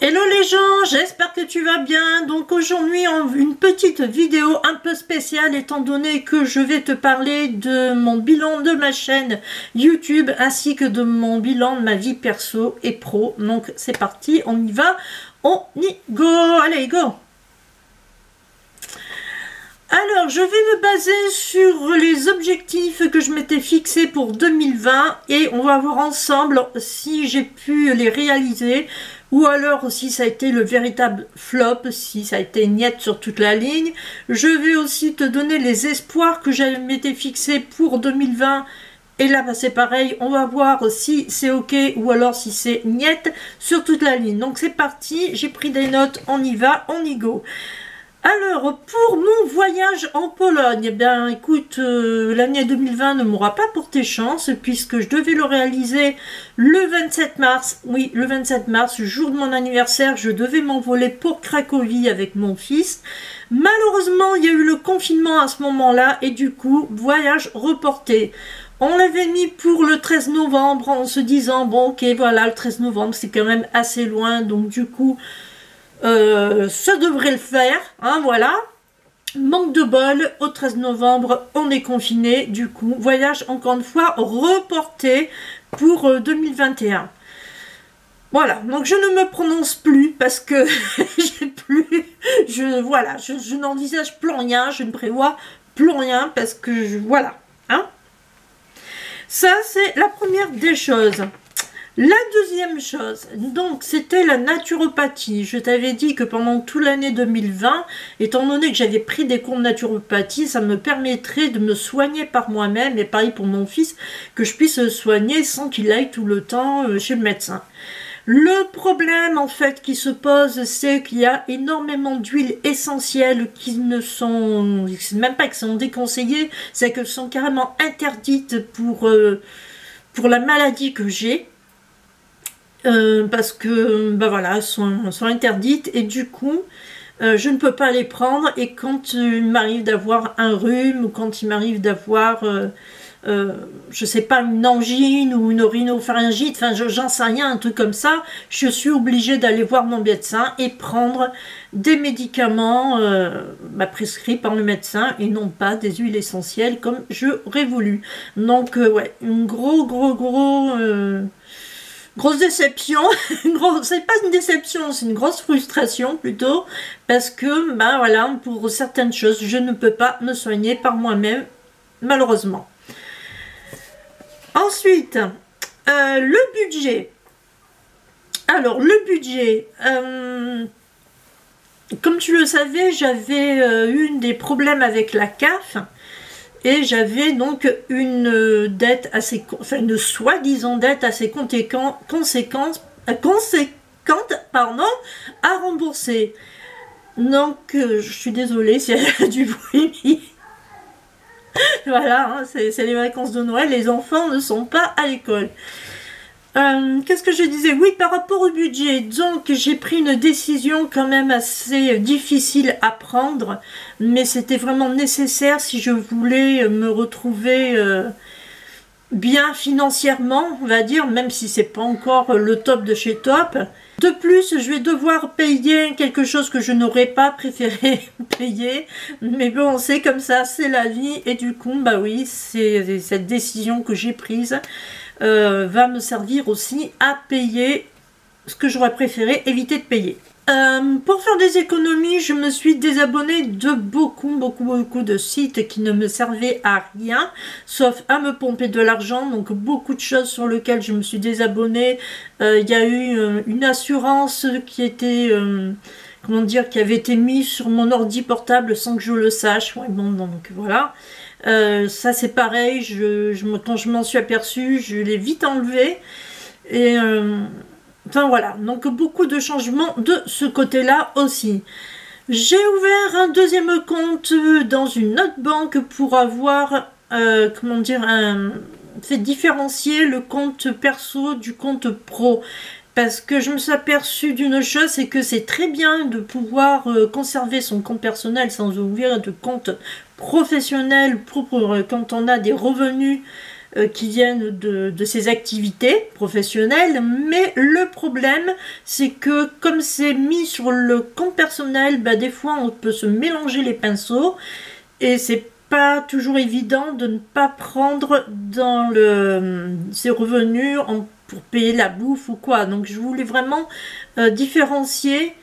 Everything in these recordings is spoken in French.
Hello les gens, j'espère que tu vas bien. Donc aujourd'hui, une petite vidéo un peu spéciale étant donné que je vais te parler de mon bilan de ma chaîne YouTube ainsi que de mon bilan de ma vie perso et pro. Donc c'est parti, on y va, on y go, allez go. Alors, je vais me baser sur les objectifs que je m'étais fixés pour 2020 et on va voir ensemble si j'ai pu les réaliser ou alors si ça a été le véritable flop, si ça a été niette sur toute la ligne. Je vais aussi te donner les espoirs que je m'étais fixés pour 2020 et là bah, c'est pareil, on va voir si c'est ok ou alors si c'est niette sur toute la ligne. Donc c'est parti, j'ai pris des notes, on y va, on y go. Alors, pour mon voyage en Pologne, eh bien, écoute, l'année 2020 ne m'aura pas porté chance puisque je devais le réaliser le 27 mars. Oui, le 27 mars, jour de mon anniversaire, je devais m'envoler pour Cracovie avec mon fils. Malheureusement, il y a eu le confinement à ce moment-là et du coup, voyage reporté. On l'avait mis pour le 13 novembre en se disant, bon, ok, voilà, le 13 novembre, c'est quand même assez loin, donc du coup... ça devrait le faire, hein, voilà. Manque de bol, au 13 novembre, on est confiné, du coup, voyage encore une fois reporté pour 2021. Voilà, donc je ne me prononce plus parce que je n'envisage plus rien, je ne prévois plus rien parce que, voilà, hein. Ça, c'est la première des choses. La deuxième chose, donc c'était la naturopathie. Je t'avais dit que pendant toute l'année 2020, étant donné que j'avais pris des cours de naturopathie, ça me permettrait de me soigner par moi-même, et pareil pour mon fils, que je puisse se soigner sans qu'il aille tout le temps chez le médecin. Le problème en fait qui se pose, c'est qu'il y a énormément d'huiles essentielles qui ne sont, même pas que sont déconseillées, c'est qu'elles sont carrément interdites pour la maladie que j'ai. Parce que bah voilà, elles sont interdites et du coup je ne peux pas les prendre et quand il m'arrive d'avoir un rhume ou quand il m'arrive d'avoir je sais pas, une angine ou une rhinopharyngite, enfin j'en sais rien, un truc comme ça, je suis obligée d'aller voir mon médecin et prendre des médicaments prescrits par le médecin et non pas des huiles essentielles comme j'aurais voulu. Donc ouais, une grosse déception, c'est pas une déception, c'est une grosse frustration plutôt, parce que, ben voilà, pour certaines choses, je ne peux pas me soigner par moi-même, malheureusement. Ensuite, le budget. Alors, le budget, comme tu le savais, j'avais eu des problèmes avec la CAF, et j'avais donc une dette assez, enfin une soi-disant dette assez conséquente, pardon, à rembourser. Donc je suis désolée s'il y a du bruit. Voilà, hein, c'est les vacances de Noël, les enfants ne sont pas à l'école. Qu'est-ce que je disais? Oui, par rapport au budget, donc j'ai pris une décision quand même assez difficile à prendre, mais c'était vraiment nécessaire si je voulais me retrouver bien financièrement, on va dire, même si c'est pas encore le top de chez top. De plus, je vais devoir payer quelque chose que je n'aurais pas préféré payer, mais bon, c'est comme ça, c'est la vie, et du coup, bah oui, c'est cette décision que j'ai prise. Va me servir aussi à payer ce que j'aurais préféré éviter de payer. Pour faire des économies, je me suis désabonnée de beaucoup de sites qui ne me servaient à rien, sauf à me pomper de l'argent. Donc beaucoup de choses sur lesquelles je me suis désabonnée. Il y a eu une assurance qui était... comment dire, qui avait été mise sur mon ordi portable sans que je le sache. Ouais, bon, donc voilà. Ça c'est pareil, quand je m'en suis aperçue, je l'ai vite enlevé. Et enfin voilà, donc beaucoup de changements de ce côté-là aussi. J'ai ouvert un deuxième compte dans une autre banque pour avoir, comment dire, fait différencier le compte perso du compte pro. parce que je me suis aperçue d'une chose, c'est que c'est très bien de pouvoir conserver son compte personnel sans ouvrir de compte professionnel pour quand on a des revenus qui viennent de ses activités professionnelles, mais le problème c'est que comme c'est mis sur le compte personnel, bah, des fois on peut se mélanger les pinceaux et c'est pas toujours évident de ne pas prendre dans ses revenus pour payer la bouffe ou quoi. Donc je voulais vraiment différencier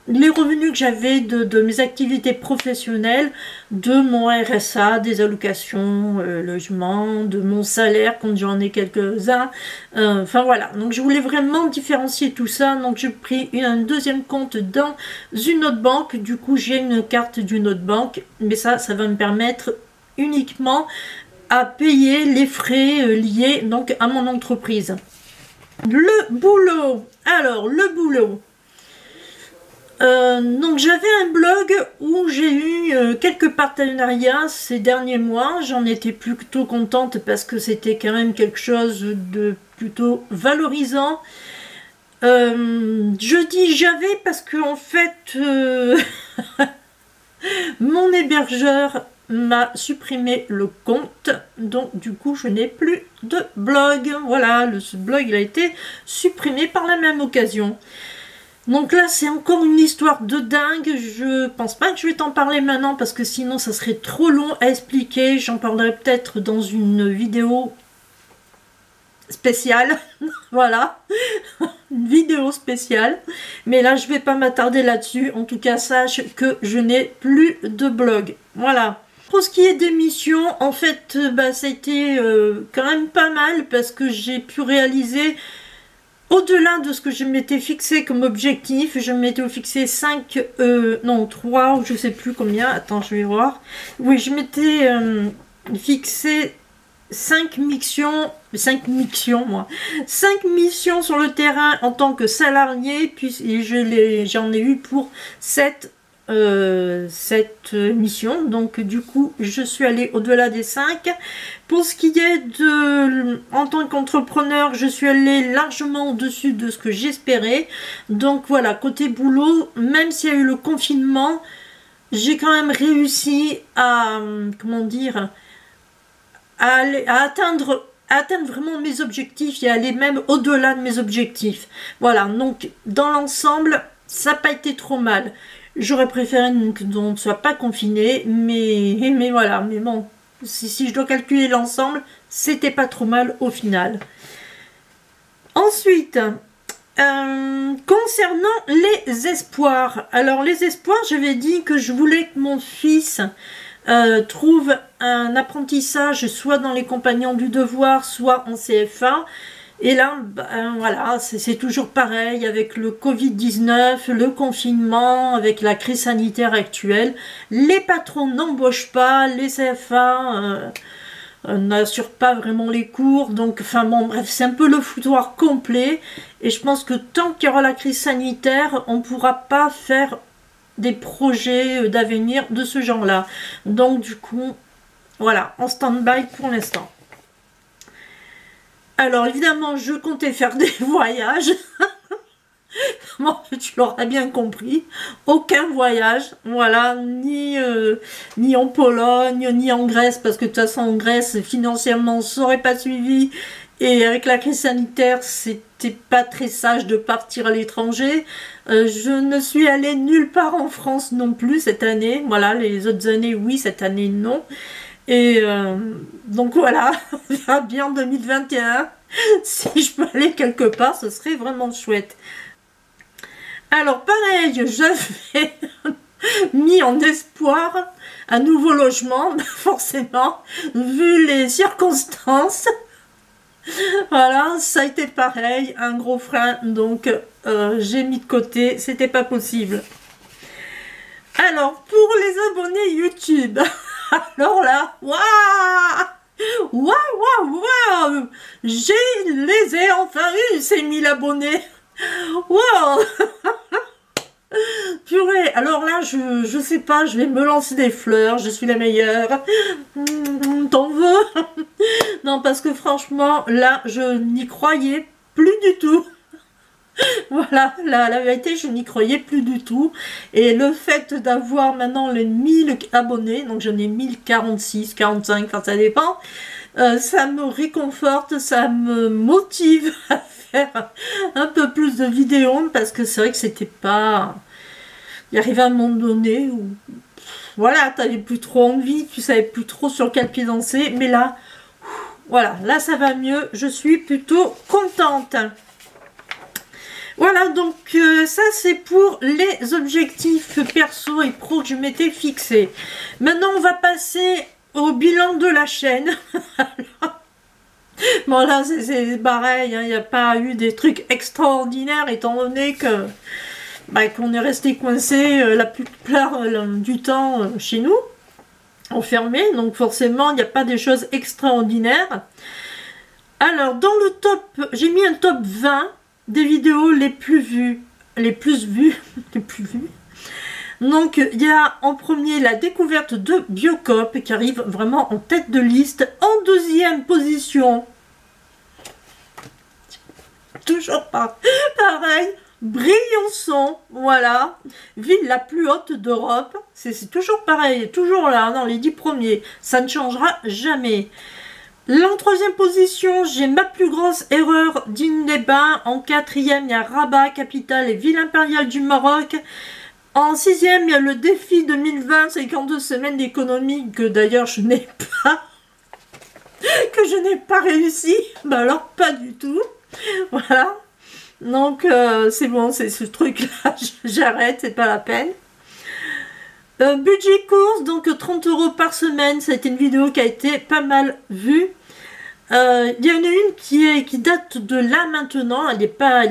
les revenus que j'avais de mes activités professionnelles, de mon RSA, des allocations logement, de mon salaire quand j'en ai quelques-uns. Enfin voilà, donc je voulais vraiment différencier tout ça. Donc j'ai pris un deuxième compte dans une autre banque. Du coup j'ai une carte d'une autre banque, mais ça va me permettre uniquement à payer les frais liés donc à mon entreprise. Le boulot. Alors le boulot. Donc j'avais un blog où j'ai eu quelques partenariats ces derniers mois. J'en étais plutôt contente parce que c'était quand même quelque chose de plutôt valorisant. Je dis j'avais parce que en fait mon hébergeur m'a supprimé le compte, donc du coup je n'ai plus de blog. Voilà, ce blog il a été supprimé par la même occasion. Donc là, c'est encore une histoire de dingue. Je pense pas que je vais t'en parler maintenant parce que sinon, ça serait trop long à expliquer. J'en parlerai peut-être dans une vidéo spéciale. Voilà, une vidéo spéciale. Mais là, je vais pas m'attarder là-dessus. En tout cas, sache que je n'ai plus de blog. Voilà. Pour ce qui est des missions, en fait, bah, ça a été quand même pas mal parce que j'ai pu réaliser... Au-delà de ce que je m'étais fixé comme objectif, je m'étais fixé 3 ou je sais plus combien, attends je vais voir. Oui, je m'étais fixé 5 missions sur le terrain en tant que salarié, puis j'en ai eu pour 7 missions, donc du coup je suis allée au-delà des 5. Pour ce qui est en tant qu'entrepreneur, je suis allée largement au-dessus de ce que j'espérais. Donc voilà, côté boulot, même s'il y a eu le confinement, j'ai quand même réussi à, comment dire, à atteindre vraiment mes objectifs et aller même au-delà de mes objectifs. Voilà, donc dans l'ensemble, ça n'a pas été trop mal. J'aurais préféré qu'on ne soit pas confiné, mais voilà, mais bon, si je dois calculer l'ensemble, c'était pas trop mal au final. Ensuite, concernant les espoirs, alors les espoirs, j'avais dit que je voulais que mon fils trouve un apprentissage soit dans les Compagnons du Devoir, soit en CFA. Et là, ben, voilà, c'est toujours pareil avec le Covid-19, le confinement, avec la crise sanitaire actuelle. Les patrons n'embauchent pas, les CFA n'assurent pas vraiment les cours. Donc, enfin bon, bref, c'est un peu le foutoir complet. Et je pense que tant qu'il y aura la crise sanitaire, on ne pourra pas faire des projets d'avenir de ce genre-là. Donc, du coup, voilà, en stand-by pour l'instant. Alors évidemment, je comptais faire des voyages. Bon, tu l'auras bien compris. Aucun voyage, voilà, ni en Pologne, ni en Grèce, parce que de toute façon en Grèce, financièrement, ça n'aurait pas suivi. Et avec la crise sanitaire, c'était pas très sage de partir à l'étranger. Je ne suis allée nulle part en France non plus cette année. Voilà, les autres années, oui, cette année, non. Et donc voilà, on verra bien en 2021. Si je peux aller quelque part, ce serait vraiment chouette. Alors pareil, j'avais mis en espoir un nouveau logement, forcément, vu les circonstances. Voilà, ça a été pareil, un gros frein, donc j'ai mis de côté, c'était pas possible. Alors, pour les abonnés YouTube, alors là, waouh, je les ai enfin eu, ces 1000 abonnés. Waouh. Purée, alors là, je sais pas, je vais me lancer des fleurs, je suis la meilleure. T'en veux? Non, parce que franchement, là, je n'y croyais plus du tout. Voilà, la vérité, je n'y croyais plus du tout. Et le fait d'avoir maintenant les 1000 abonnés, donc j'en ai 1046, 45, enfin ça dépend, ça me réconforte, ça me motive à faire un peu plus de vidéos, parce que c'est vrai que c'était pas... Il arrivait à un moment donné où, voilà, t'avais plus trop envie, tu savais plus trop sur quel pied danser, mais là, voilà, là ça va mieux, je suis plutôt contente. Voilà, donc ça c'est pour les objectifs perso et pro que je m'étais fixé. Maintenant on va passer au bilan de la chaîne. Bon là c'est pareil, il n'y a pas eu des trucs extraordinaires étant donné que qu'on est resté coincé la plupart du temps chez nous, enfermé, donc forcément il n'y a pas des choses extraordinaires. Alors dans le top, j'ai mis un top 20 des vidéos les plus vues. Donc il y a en premier la découverte de Biocop qui arrive vraiment en tête de liste. En deuxième position, toujours pas pareil, Briançon, voilà, ville la plus haute d'Europe. C'est toujours pareil, toujours là dans les 10 premiers, ça ne changera jamais. En troisième position, j'ai ma plus grosse erreur d'Ine-les-Bains. En quatrième, il y a Rabat, capitale et ville impériale du Maroc. En sixième, il y a le défi 2020, 52 semaines d'économie, que d'ailleurs je n'ai pas, que je n'ai pas réussi. Bah alors, pas du tout. Voilà. Donc, c'est bon, c'est ce truc-là, j'arrête, c'est pas la peine. Budget course, donc 30 € par semaine, ça a été une vidéo qui a été pas mal vue. Il y en a une qui date de là maintenant, elle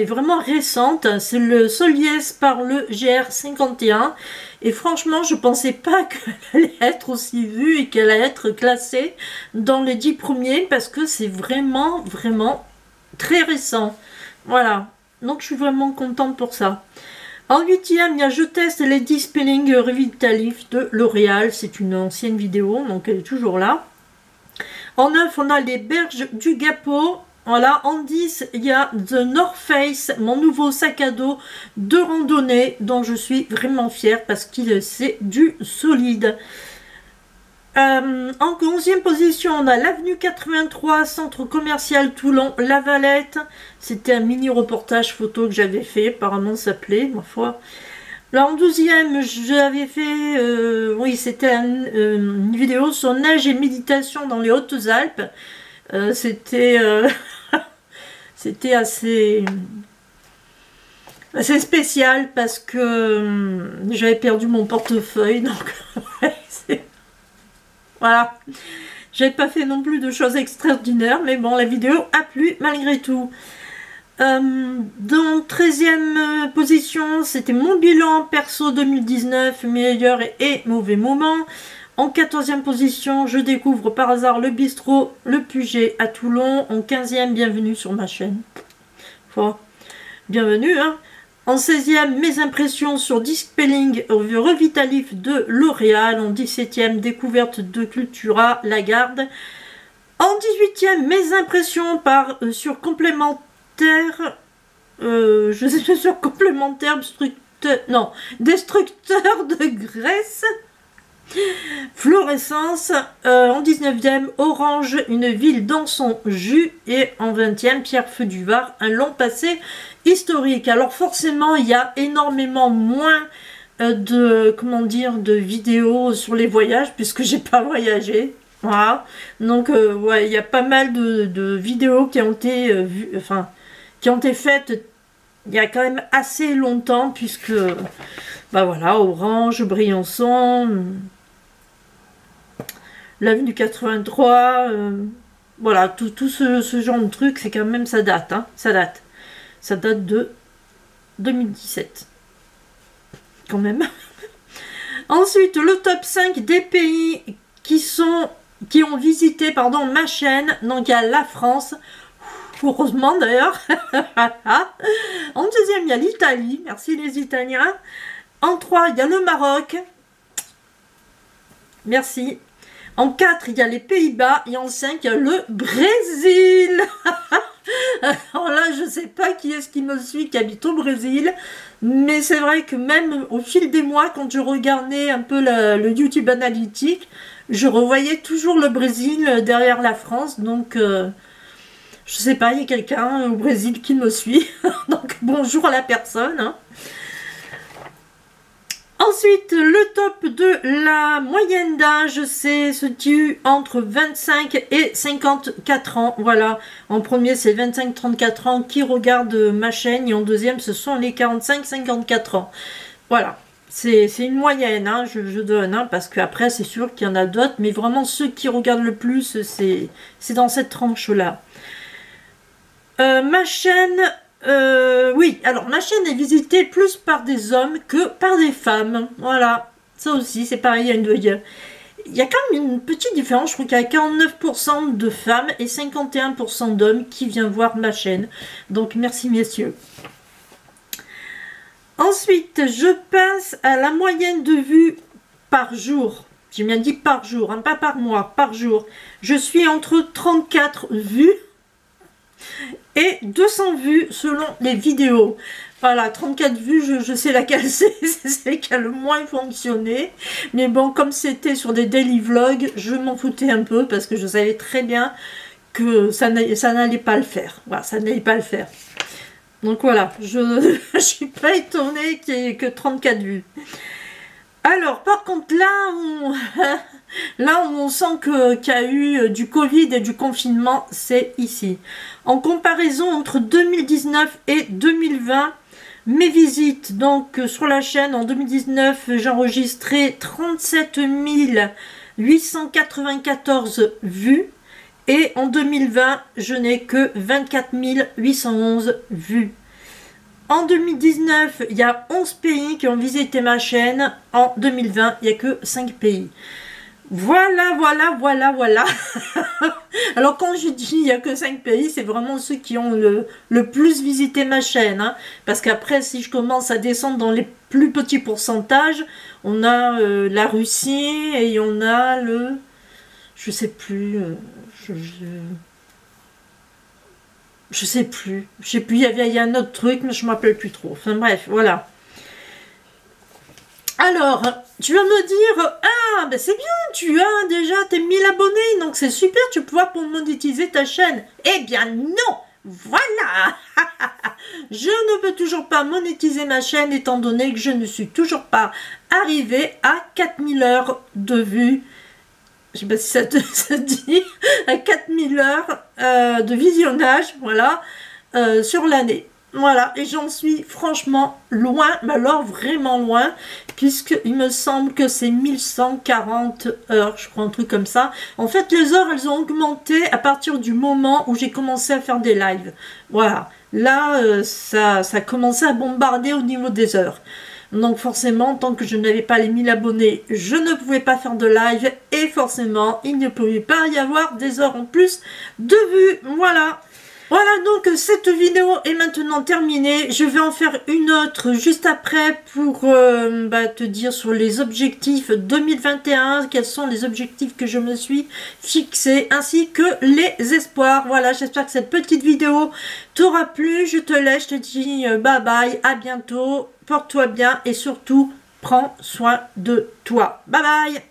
est vraiment récente, c'est le Soliès par le GR51. Et franchement, je pensais pas qu'elle allait être aussi vue et qu'elle allait être classée dans les 10 premiers, parce que c'est vraiment, vraiment très récent. Voilà, donc je suis vraiment contente pour ça. En huitième, il y a Je teste les Spelling Revitalife de L'Oréal. C'est une ancienne vidéo, donc elle est toujours là. En 9, on a les berges du Gapo. Voilà. En 10, il y a The North Face, mon nouveau sac à dos de randonnée, dont je suis vraiment fière parce qu'il c'est du solide. En 11e position, on a l'avenue 83, centre commercial Toulon, La Valette. C'était un mini reportage photo que j'avais fait, apparemment ça plaît, ma foi. Là, en 12e, j'avais fait, oui, c'était une vidéo sur neige et méditation dans les Hautes-Alpes. C'était c'était assez spécial parce que j'avais perdu mon portefeuille, donc voilà, j'avais pas fait non plus de choses extraordinaires, mais bon, la vidéo a plu malgré tout. Dans 13e position, c'était mon bilan perso 2019, meilleur et mauvais moment. En 14e position, je découvre par hasard le bistrot Le Puget à Toulon. En 15e, bienvenue sur ma chaîne. Bienvenue, hein. En 16e, mes impressions sur Dispelling Revitalife de L'Oréal. En 17e, découverte de Cultura Lagarde. En 18e, mes impressions sur complémentaire. Je sais sur complémentaire, destructeur de graisse. Fluorescence. En 19e, Orange, une ville dans son jus. Et en 20e, Pierre Feu du Var, un long passé historique. Alors forcément, il y a énormément moins de vidéos sur les voyages, puisque j'ai pas voyagé. Voilà. Donc, ouais, il y a pas mal de vidéos qui ont été vues, qui ont été faites il y a quand même assez longtemps, puisque, bah voilà, Orange, Briançon, l'avenue 83, voilà, tout ce genre de trucs, c'est quand même, ça date, hein, ça date de 2017, quand même. Ensuite, le top 5 des pays qui ont visité, ma chaîne. Donc il y a la France, heureusement d'ailleurs. En deuxième, il y a l'Italie, merci les Italiens. En 3, il y a le Maroc, merci. En 4, il y a les Pays-Bas, et en 5, il y a le Brésil. Alors là, je sais pas qui est-ce qui me suit, qui habite au Brésil, mais c'est vrai que même au fil des mois, quand je regardais un peu le YouTube analytique, je revoyais toujours le Brésil derrière la France, donc je sais pas, il y a quelqu'un au Brésil qui me suit, donc bonjour à la personne, hein. Ensuite, le top de la moyenne d'âge, c'est se situe entre 25 et 54 ans. Voilà, en premier, c'est 25-34 ans qui regardent ma chaîne et en deuxième, ce sont les 45-54 ans. Voilà, c'est une moyenne, hein, je donne, hein, parce qu'après, c'est sûr qu'il y en a d'autres, mais vraiment, ceux qui regardent le plus, c'est dans cette tranche-là. Ma chaîne... oui, alors ma chaîne est visitée plus par des hommes que par des femmes. Voilà, ça aussi c'est pareil, il y a quand même une petite différence. Je crois qu'il y a 49% de femmes et 51% d'hommes qui viennent voir ma chaîne. Donc merci messieurs. Ensuite, je passe à la moyenne de vues par jour. J'ai bien dit par jour, hein, pas par mois, par jour. Je suis entre 34 vues et 200 vues selon les vidéos. Voilà, 34 vues, je sais laquelle c'est celle qui a le moins fonctionné. Mais bon, comme c'était sur des daily vlogs, je m'en foutais un peu parce que je savais très bien que ça n'allait pas le faire. Voilà, ça n'allait pas le faire. Donc voilà, je ne suis pas étonnée qu'il n'y ait que 34 vues. Alors, par contre, là où on sent qu'il y a eu du Covid et du confinement, c'est ici. En comparaison entre 2019 et 2020, mes visites, donc sur la chaîne, en 2019, j'ai enregistré 37 894 vues. Et en 2020, je n'ai que 24 811 vues. En 2019, il y a 11 pays qui ont visité ma chaîne. En 2020, il n'y a que 5 pays. Voilà. Alors quand je dis il n'y a que 5 pays, c'est vraiment ceux qui ont le plus visité ma chaîne. Hein. Parce qu'après, si je commence à descendre dans les plus petits pourcentages, on a la Russie et on a le... Je sais plus... Je sais plus, il y a un autre truc, mais je ne m'appelle plus trop. Enfin bref, voilà. Alors, tu vas me dire, ah, ben c'est bien, tu as déjà tes 1000 abonnés, donc c'est super, tu pourras pour monétiser ta chaîne. Eh bien non, voilà. Je ne peux toujours pas monétiser ma chaîne, étant donné que je ne suis toujours pas arrivée à 4000 heures de vues. Je ne sais pas si ça te dit, à 4000 heures de visionnage, voilà, sur l'année. Voilà, et j'en suis franchement loin, mais alors vraiment loin, puisqu'il me semble que c'est 1140 heures, je crois, un truc comme ça. En fait, les heures, elles ont augmenté à partir du moment où j'ai commencé à faire des lives. Voilà, là, ça a commencé à bombarder au niveau des heures. Donc forcément, tant que je n'avais pas les 1000 abonnés, je ne pouvais pas faire de live. Et forcément, il ne pouvait pas y avoir des heures en plus de vues. Voilà. Voilà, donc cette vidéo est maintenant terminée. Je vais en faire une autre juste après pour te dire sur les objectifs 2021, quels sont les objectifs que je me suis fixés, ainsi que les espoirs. Voilà, j'espère que cette petite vidéo t'aura plu. Je te laisse, je te dis bye bye, à bientôt, porte-toi bien et surtout, prends soin de toi. Bye bye.